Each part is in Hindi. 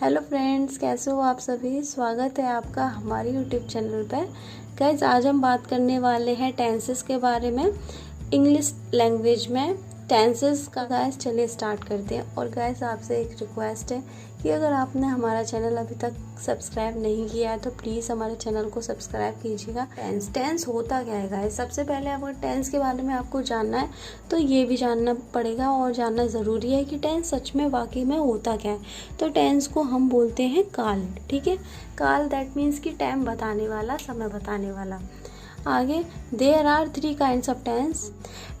हेलो फ्रेंड्स, कैसे हो आप सभी। स्वागत है आपका हमारी यूट्यूब चैनल पर। गाइज, आज हम बात करने वाले हैं टेंसेस के बारे में, इंग्लिश लैंग्वेज में टेंसेस का। गाइज चलिए स्टार्ट करते हैं। और गाइज आपसे एक रिक्वेस्ट है कि अगर आपने हमारा चैनल अभी तक सब्सक्राइब नहीं किया है तो प्लीज़ हमारे चैनल को सब्सक्राइब कीजिएगा। टेंस होता क्या है गाइज। सबसे पहले अगर टेंस के बारे में आपको जानना है तो ये भी जानना पड़ेगा और जानना ज़रूरी है कि टेंस सच में वाकई में होता क्या है। तो टेंस को हम बोलते हैं काल। ठीक है, काल दैट मीन्स कि टाइम बताने वाला, समय बताने वाला। आगे, there are 3 kinds of tense,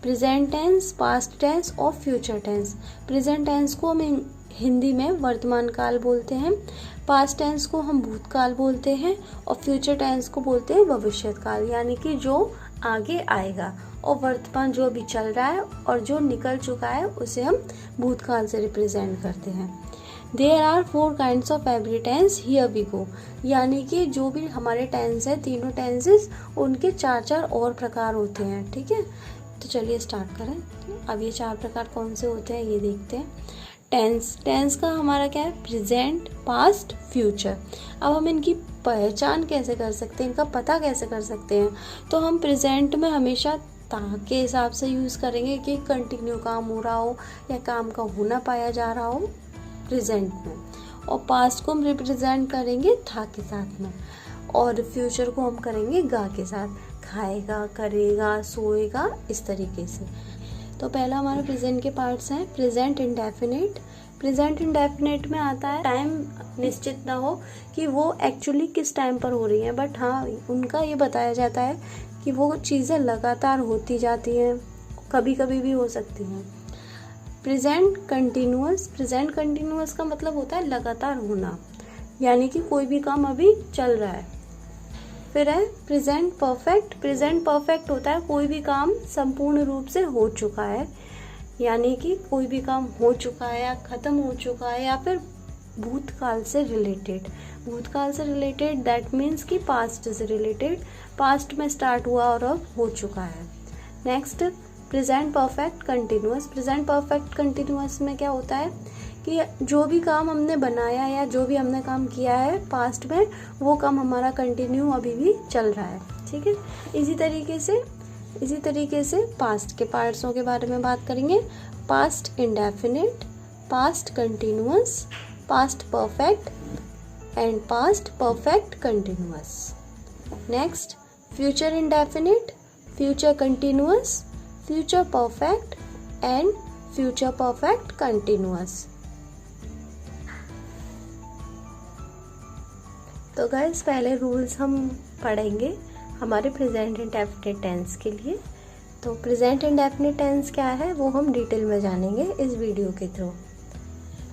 present tense, past tense और फ्यूचर टेंस। प्रेजेंट टेंस को हम हिंदी में वर्तमान काल बोलते हैं, पास्ट टेंस को हम भूतकाल बोलते हैं और फ्यूचर टेंस को बोलते हैं भविष्य काल, यानी कि जो आगे आएगा। और वर्तमान जो अभी चल रहा है और जो निकल चुका है उसे हम भूतकाल से रिप्रेजेंट करते हैं। There are 4 kinds of every tense, here we go. यानी कि जो भी हमारे टेंस है, तीनों टेंसेस, उनके 4 और प्रकार होते हैं। ठीक है, तो चलिए स्टार्ट करें। अब ये 4 प्रकार कौन से होते हैं ये देखते हैं। टेंस का हमारा क्या है, प्रेजेंट, पास्ट, फ्यूचर। अब हम इनकी पहचान कैसे कर सकते हैं, इनका पता कैसे कर सकते हैं। तो हम प्रेजेंट में हमेशा ता के हिसाब से यूज़ करेंगे कि कंटिन्यू काम हो रहा हो या काम का होना पाया जा रहा हो प्रेजेंट में। और पास्ट को हम रिप्रेजेंट करेंगे था के साथ में, और फ्यूचर को हम करेंगे गा के साथ, खाएगा, करेगा, सोएगा, इस तरीके से। तो पहला हमारा प्रेजेंट के पार्ट्स हैं। Present indefinite. प्रेजेंट इंडेफिनिट में आता है टाइम निश्चित ना हो कि वो एक्चुअली किस टाइम पर हो रही है, बट हाँ उनका ये बताया जाता है कि वो चीज़ें लगातार होती जाती हैं, कभी कभी भी हो सकती हैं। Present continuous. प्रेजेंट कंटिन्यूअस का मतलब होता है लगातार होना, यानी कि कोई भी काम अभी चल रहा है। फिर है प्रेजेंट परफेक्ट। प्रेजेंट परफेक्ट होता है कोई भी काम संपूर्ण रूप से हो चुका है, यानी कि कोई भी काम हो चुका है या ख़त्म हो चुका है, या फिर भूतकाल से रिलेटेड। भूतकाल से रिलेटेड दैट मीन्स कि पास्ट से रिलेटेड, पास्ट में स्टार्ट हुआ और अब हो चुका है। Next, present perfect continuous. Present perfect continuous में क्या होता है कि जो भी काम हमने बनाया या जो भी हमने काम किया है पास्ट में, वो काम हमारा कंटिन्यू अभी भी चल रहा है। ठीक है, इसी तरीके से पास्ट के पार्ट्सों के बारे में बात करेंगे। Past indefinite, past continuous, past perfect and past perfect continuous. Next, future indefinite, future continuous, future perfect and future perfect continuous. तो गाइस पहले रूल्स हम पढ़ेंगे हमारे प्रेजेंट इंडेफिनिट टेंस के लिए। तो प्रेजेंट इंडेफिनिट टेंस क्या है वो हम डिटेल में जानेंगे इस वीडियो के through.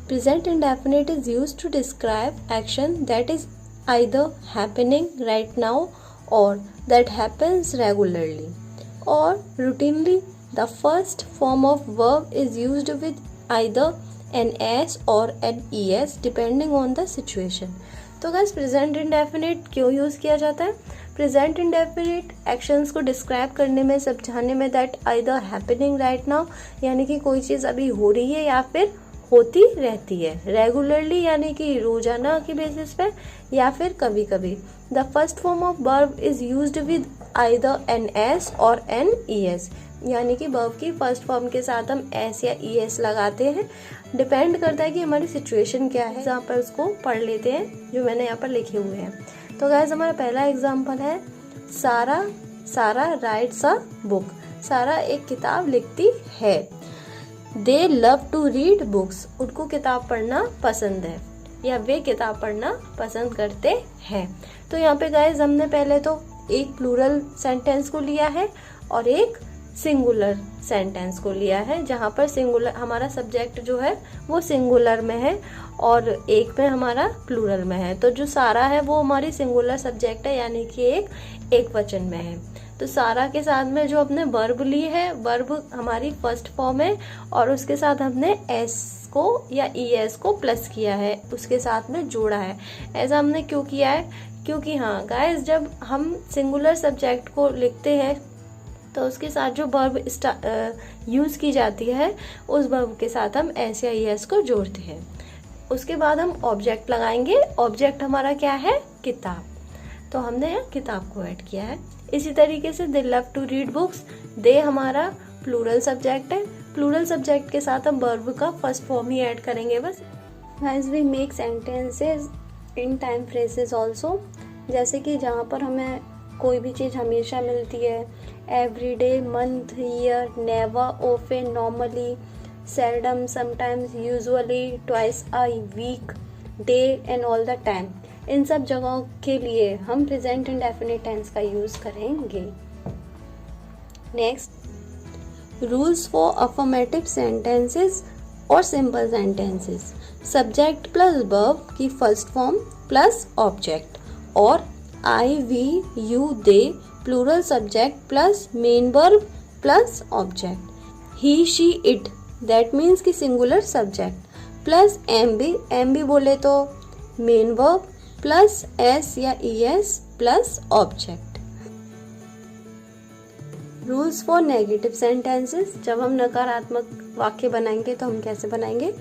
Present indefinite is used to describe action that is either happening right now और दैट हैपन्स रेगुलरली और routinely. The first form of verb is used with either an S और an E S depending on the situation. तो गाइस प्रेजेंट इंडेफिनिट क्यों यूज़ किया जाता है? प्रेजेंट इंडेफिनिट एक्शंस को डिस्क्राइब करने में, समझाने में, that either happening right now यानी कि कोई चीज़ अभी हो रही है या फिर होती रहती है, रेगुलरली यानी कि रोजाना की बेसिस पे, या फिर कभी कभी। The first form of verb is used with either an S और एन ई एस, यानी कि वर्ब की फर्स्ट फॉर्म के साथ हम एस या ई एस लगाते हैं। डिपेंड करता है कि हमारी सिचुएशन क्या है। यहाँ पर उसको पढ़ लेते हैं जो मैंने यहाँ पर लिखे हुए हैं। तो गाइस हमारा पहला एग्जाम्पल है सारा राइट्स अ बुक। सारा एक किताब लिखती है। They love to read books, उनको किताब पढ़ना पसंद है या वे किताब पढ़ना पसंद करते हैं। तो यहाँ पे गाइस हमने पहले तो एक प्लूरल सेंटेंस को लिया है और एक सिंगुलर सेंटेंस को लिया है, जहाँ पर सिंगुलर हमारा सब्जेक्ट जो है वो सिंगुलर में है और एक में हमारा प्लूरल में है। तो जो सारा है वो हमारी सिंगुलर सब्जेक्ट है, यानी कि एक वचन में है। तो सारा के साथ में जो हमने वर्ब ली है, वर्ब हमारी फर्स्ट फॉर्म है और उसके साथ हमने एस को या ई एस को प्लस किया है, उसके साथ में जोड़ा है। ऐसा हमने क्यों किया है? क्योंकि हाँ गाइस, जब हम सिंगुलर सब्जेक्ट को लिखते हैं तो उसके साथ जो वर्ब यूज़ की जाती है उस वर्ब के साथ हम एस या ई एस को जोड़ते हैं। उसके बाद हम ऑब्जेक्ट लगाएंगे। ऑब्जेक्ट हमारा क्या है? किताब। तो हमने यहाँ किताब को ऐड किया है। इसी तरीके से they love to read books, they हमारा प्लूरल सब्जेक्ट है। प्लूरल सब्जेक्ट के साथ हम वर्ब का फर्स्ट फॉर्म ही ऐड करेंगे बस। As we make sentences in time phrases also, जैसे कि जहाँ पर हमें कोई भी चीज़ हमेशा मिलती है, every day, month, year, never, often, normally, seldom, sometimes, usually, twice a week, day and all the time, इन सब जगहों के लिए हम प्रेजेंट इंडेफिनिट टेंस का यूज़ करेंगे। Next, rules for affirmative sentences और simple sentences. Subject plus verb की फर्स्ट फॉर्म प्लस ऑब्जेक्ट, और I, we, you, they plural subject plus main verb plus object, he, she, it that means की singular subject plus M B बोले तो मेन वर्ब प्लस एस या E S plus object. Rules for negative sentences. जब हम नकारात्मक वाक्य बनाएंगे तो हम कैसे बनाएंगे?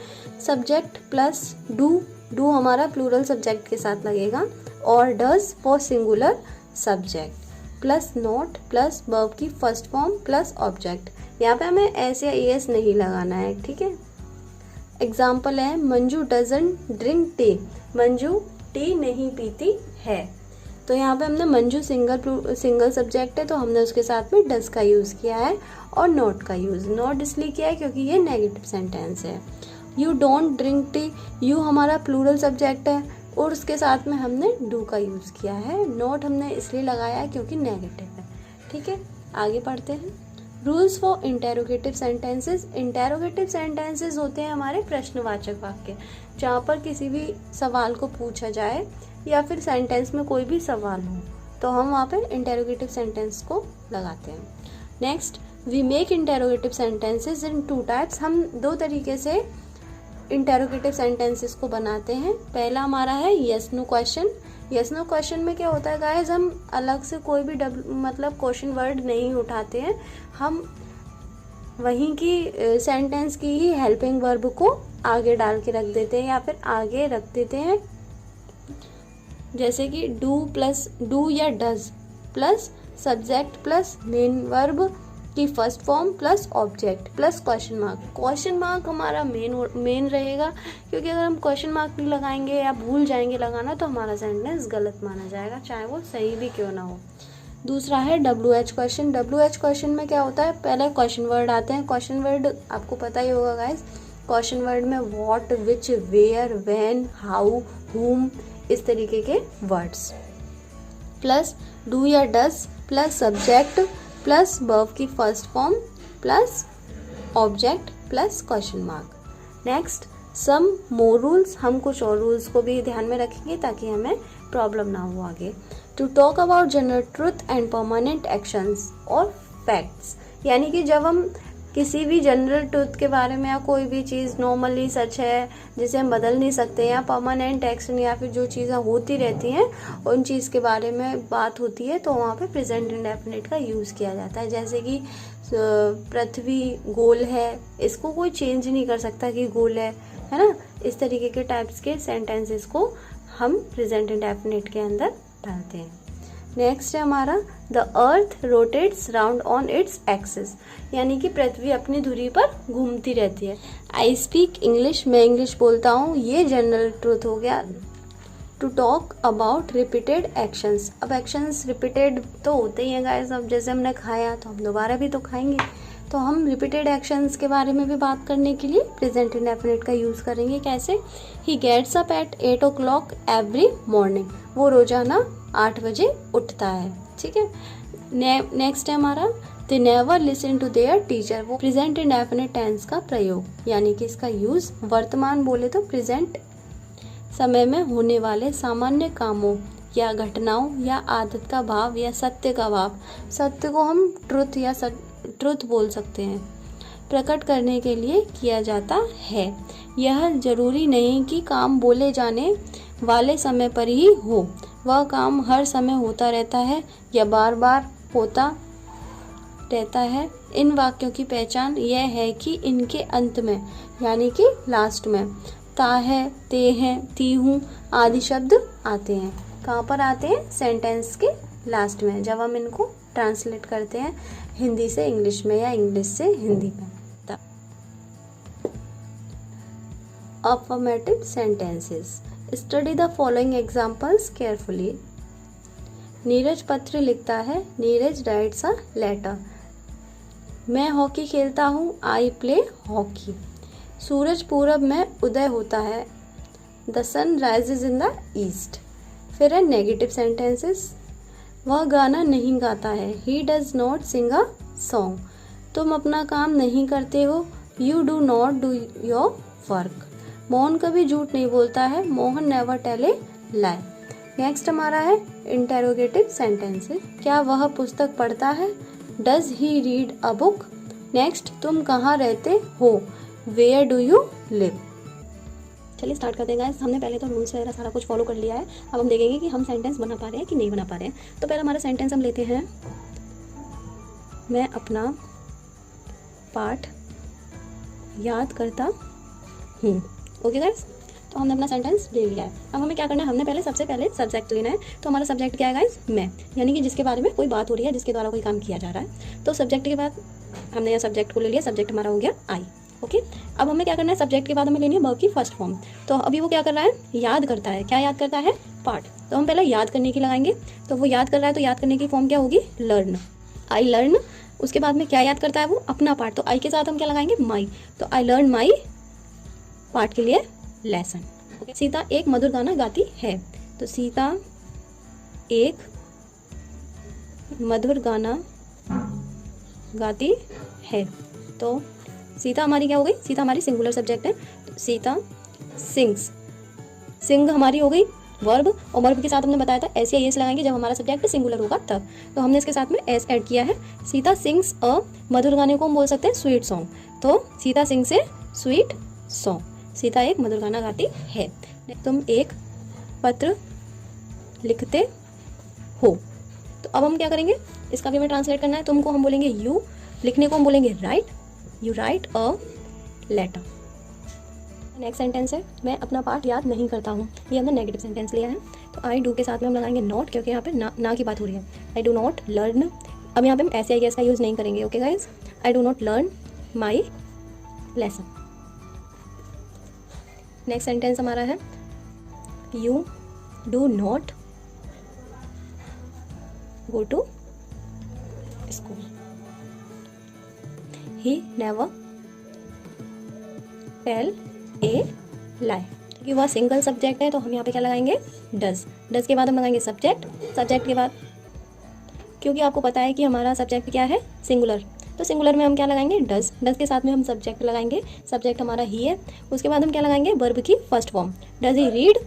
सब्जेक्ट प्लस डू हमारा प्लूरल सब्जेक्ट के साथ लगेगा, और does for singular subject plus not plus verb की फर्स्ट फॉर्म प्लस ऑब्जेक्ट। यहाँ पे हमें एस या ई एस नहीं लगाना है, ठीक है। एग्जाम्पल है Manju doesn't drink tea, Manju T नहीं पीती है। तो यहाँ पे हमने मंजू सिंगल सब्जेक्ट है तो हमने उसके साथ में डज का यूज़ किया है, और नॉट का यूज़ नॉट इसलिए किया है क्योंकि ये नेगेटिव सेंटेंस है। You don't drink tea, you हमारा प्लूरल सब्जेक्ट है और उसके साथ में हमने डू का यूज़ किया है। नॉट हमने इसलिए लगाया है क्योंकि नेगेटिव है, ठीक है। आगे पढ़ते हैं। Rules for interrogative sentences. Interrogative sentences होते हैं हमारे प्रश्नवाचक वाक्य, जहाँ पर किसी भी सवाल को पूछा जाए या फिर सेंटेंस में कोई भी सवाल हो तो हम वहाँ पे इंटेरोगेटिव सेंटेंस को लगाते हैं। Next, we make interrogative sentences in two types. हम दो तरीके से इंटेरोगेटिव सेंटेंसेस को बनाते हैं। पहला हमारा है yes no question. Yes no question में क्या होता है गाइस, हम अलग से कोई भी मतलब क्वेश्चन वर्ड नहीं उठाते हैं, हम वहीं की सेंटेंस की ही हेल्पिंग वर्ब को आगे डाल के रख देते हैं या फिर आगे रख देते हैं। जैसे कि डू या does plus subject plus main verb की first form plus object plus question mark. Question mark हमारा मेन रहेगा, क्योंकि अगर हम क्वेश्चन मार्क नहीं लगाएंगे या भूल जाएंगे लगाना तो हमारा सेंटेंस गलत माना जाएगा, चाहे वो सही भी क्यों ना हो। दूसरा है WH क्वेश्चन। WH क्वेश्चन में क्या होता है, पहले क्वेश्चन वर्ड आते हैं। क्वेश्चन वर्ड आपको पता ही होगा गाइस, क्वेश्चन वर्ड में what, which, where, when, how, whom, इस तरीके के वर्ड्स प्लस डू या does plus subject plus verb की first form plus object plus question mark. Next, some more rules. हम कुछ और रूल्स को भी ध्यान में रखेंगे ताकि हमें प्रॉब्लम ना हो आगे। To talk about general truth and permanent actions और फैक्ट्स, यानी कि जब हम किसी भी जनरल ट्रुथ के बारे में या कोई भी चीज़ नॉर्मली सच है जिसे हम बदल नहीं सकते, या परमानेंट एक्शन या फिर जो चीज़ें होती रहती हैं उन चीज़ के बारे में बात होती है तो वहाँ पे प्रेजेंट इंडेफिनिट का यूज़ किया जाता है। जैसे कि पृथ्वी गोल है, इसको कोई चेंज नहीं कर सकता कि गोल है ना। इस तरीके के टाइप्स के सेंटेंसेस को हम प्रेजेंट इंडेफिनिट के अंदर डालते हैं। नेक्स्ट है हमारा the earth rotates round on its axis, यानी कि पृथ्वी अपनी धुरी पर घूमती रहती है। आई स्पीक इंग्लिश, मैं इंग्लिश बोलता हूँ, ये जनरल ट्रूथ हो गया। To talk about repeated actions. अब एक्शंस रिपीटेड तो होते ही हैं गाइस, अब जैसे हमने खाया तो हम दोबारा भी तो खाएंगे, तो हम रिपीटेड एक्शंस के बारे में भी बात करने के लिए प्रेजेंट इंडेफिनिट का यूज़ करेंगे। कैसे? He gets up at 8 o'clock every morning, वो रोजाना 8 बजे उठता है, ठीक है। नेक्स्ट है हमारा they never listen to their teacher, वो प्रेजेंट इंडेफिनिट टेंस का प्रयोग, यानी कि इसका यूज़ वर्तमान बोले तो प्रेजेंट समय में होने वाले सामान्य कामों या घटनाओं या आदत का भाव या सत्य का भाव, सत्य को हम ट्रुथ या ट्रुथ बोल सकते हैं, प्रकट करने के लिए किया जाता है। यह जरूरी नहीं कि काम बोले जाने वाले समय पर ही हो, वह काम हर समय होता रहता है या बार बार होता रहता है। इन वाक्यों की पहचान यह है कि इनके अंत में, यानी कि लास्ट में, ता है, ते हैं, ती हूँ आदि शब्द आते हैं। कहाँ पर आते हैं? सेंटेंस के लास्ट में, जब हम इनको ट्रांसलेट करते हैं हिंदी से इंग्लिश में या इंग्लिश से हिंदी में। Affirmative sentences. Study the following examples carefully. Neeraj पत्र लिखता है। Neeraj writes a letter. मैं हॉकी खेलता हूँ। I play hockey. सूरज पूरब में उदय होता है। The sun rises in the east. फिर है नेगेटिव सेंटेंसेस। वह गाना नहीं गाता है। He does not sing a song. तुम अपना काम नहीं करते हो। You do not do your work. Mohan कभी झूठ नहीं बोलता है। Mohan never tell a lie. Next हमारा है इंटेरोगेटिव सेंटेंसेस। क्या वह पुस्तक पढ़ता है? Does he read a book. Next, तुम कहाँ रहते हो? Where do you live. चलिए स्टार्ट करते हैं गाइस। हमने पहले तो रूल्स वगैरह सारा कुछ फॉलो कर लिया है। अब हम देखेंगे कि हम सेंटेंस बना पा रहे हैं कि नहीं बना पा रहे हैं। तो पहले हमारा सेंटेंस हम लेते हैं, मैं अपना पाठ याद करता हूँ। ओके गाइस, तो हमने अपना सेंटेंस ले लिया है। अब हमें क्या करना है? हमने सबसे पहले सब्जेक्ट लेना है। तो हमारा सब्जेक्ट क्या है गाइस? मैं, यानी कि जिसके बारे में कोई बात हो रही है, जिसके द्वारा कोई काम किया जा रहा है। तो सब्जेक्ट के बाद हमने यहाँ सब्जेक्ट को ले लिया। सब्जेक्ट हमारा हो गया आई। ओके, अब हमें क्या करना है? सब्जेक्ट के बाद हमें लेनी है वर्ब की फर्स्ट फॉर्म। तो अभी वो क्या कर रहा है? याद करता है। क्या याद करता है? पाठ। तो हम पहले याद करने की लगाएंगे। तो वो याद कर रहा है, तो याद करने की फॉर्म क्या होगी? लर्न। I learn. उसके बाद में क्या याद करता है वो? अपना पाठ। तो आई के साथ हम क्या लगाएंगे? माई। तो आई लर्न माई पाठ के लिए लेसन। सीता एक मधुर गाना गाती है। तो सीता एक मधुर गाना गाती है। तो सीता हमारी क्या हो गई? सीता हमारी सिंगुलर सब्जेक्ट है। तो सीता सिंग्स। सिंग हमारी हो गई वर्ब, और वर्ब के साथ हमने बताया था एस या एस लगाएंगे जब हमारा सब्जेक्ट सिंगुलर होगा तब। तो हमने इसके साथ में एस ऐड किया है। सीता सिंग्स अ मधुर गाने को हम बोल सकते हैं स्वीट सॉन्ग। तो सीता सिंग्स ए स्वीट सॉन्ग। सीता एक मधुर गाना गाती है। तुम एक पत्र लिखते हो। तो अब हम क्या करेंगे? इसका भी हमें ट्रांसलेट करना है। तुमको हम बोलेंगे यू, लिखने को हम बोलेंगे write. You write a letter. Next sentence है, मैं अपना पाठ याद नहीं करता हूँ। ये हमने नेगेटिव सेंटेंस लिया है। तो आई डू के साथ में हम लगाएंगे नॉट, क्योंकि यहाँ पे ना की बात हो रही है। आई डू नॉट लर्न। अब यहाँ पे हम ऐसे आई गेस का यूज़ नहीं करेंगे। Okay guys, I do not learn my lesson. Next sentence हमारा है, you do not go to school. He never tell a lie. क्योंकि वह सिंगल सब्जेक्ट है तो हम यहाँ पे क्या लगाएंगे? डज। डज के बाद हम लगाएंगे सब्जेक्ट। सब्जेक्ट के बाद, क्योंकि आपको पता है कि हमारा सब्जेक्ट क्या है? सिंगुलर। तो सिंगुलर में हम क्या लगाएंगे? डज। डज के साथ में हम सब्जेक्ट लगाएंगे। सब्जेक्ट हमारा ही है। उसके बाद हम क्या लगाएंगे? वर्ब की first form. Does he read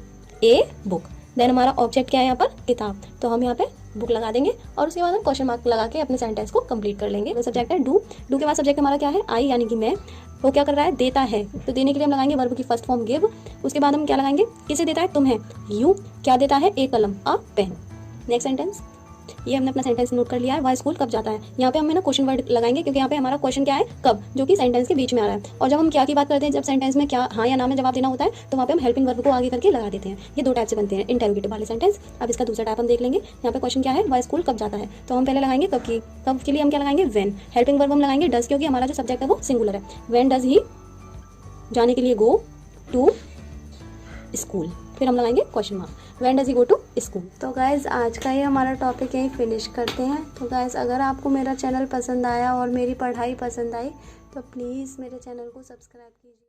a book. Then हमारा ऑब्जेक्ट क्या है यहाँ पर? किताब। तो हम यहाँ पे बुक लगा देंगे और उसके बाद हम क्वेश्चन मार्क लगा के अपने सेंटेंस को कंप्लीट कर लेंगे। तो सब्जेक्ट है डू। डू के बाद सब्जेक्ट हमारा क्या है? आई, यानी कि मैं। वो क्या कर रहा है? देता है। तो देने के लिए हम लगाएंगे वर्ब की फर्स्ट फॉर्म गिव। उसके बाद हम क्या लगाएंगे? किसे देता है? तुम्हें। यू। क्या देता है? ए कलम, अ पेन। नेक्स्ट सेंटेंस, ये हमने अपना सेंटेंस नोट कर लिया है। वह स्कूल कब जाता है? यहाँ पे हम ना क्वेश्चन वर्ड लगाएंगे, क्योंकि यहाँ पे हमारा क्वेश्चन क्या है? कब, जो कि सेंटेंस के बीच में आ रहा है। और जब हम क्या की बात करते हैं, जब सेंटेंस में क्या हाँ या ना में जवाब देना होता है, तो वहाँ पे हम हेल्पिंग वर्ब को आगे करके लगा देते हैं। ये दो टाइप से बनते हैं इंटेरोगेटिव वाले सेंटेंस। अब इसका दूसरा टाइप हम देख लेंगे। यहाँ पे क्वेश्चन क्या है? वह स्कूल कब जाता है। तो हम पहले लगाएंगे कब की। कब के लिए हम क्या लगाएंगे? व्हेन। हेल्पिंग वर्ब हम लगाएंगे डज, क्योंकि हमारा जो सब्जेक्ट है वो सिंगुलर है। व्हेन डज ही, जाने के लिए गो टू स्कूल। फिर हम लगाएंगे question mark, when does he go to school. तो गाइज आज का ये हमारा टॉपिक यहीं फिनिश करते हैं। तो गाइज अगर आपको मेरा चैनल पसंद आया और मेरी पढ़ाई पसंद आई तो प्लीज़ मेरे चैनल को सब्सक्राइब कीजिए।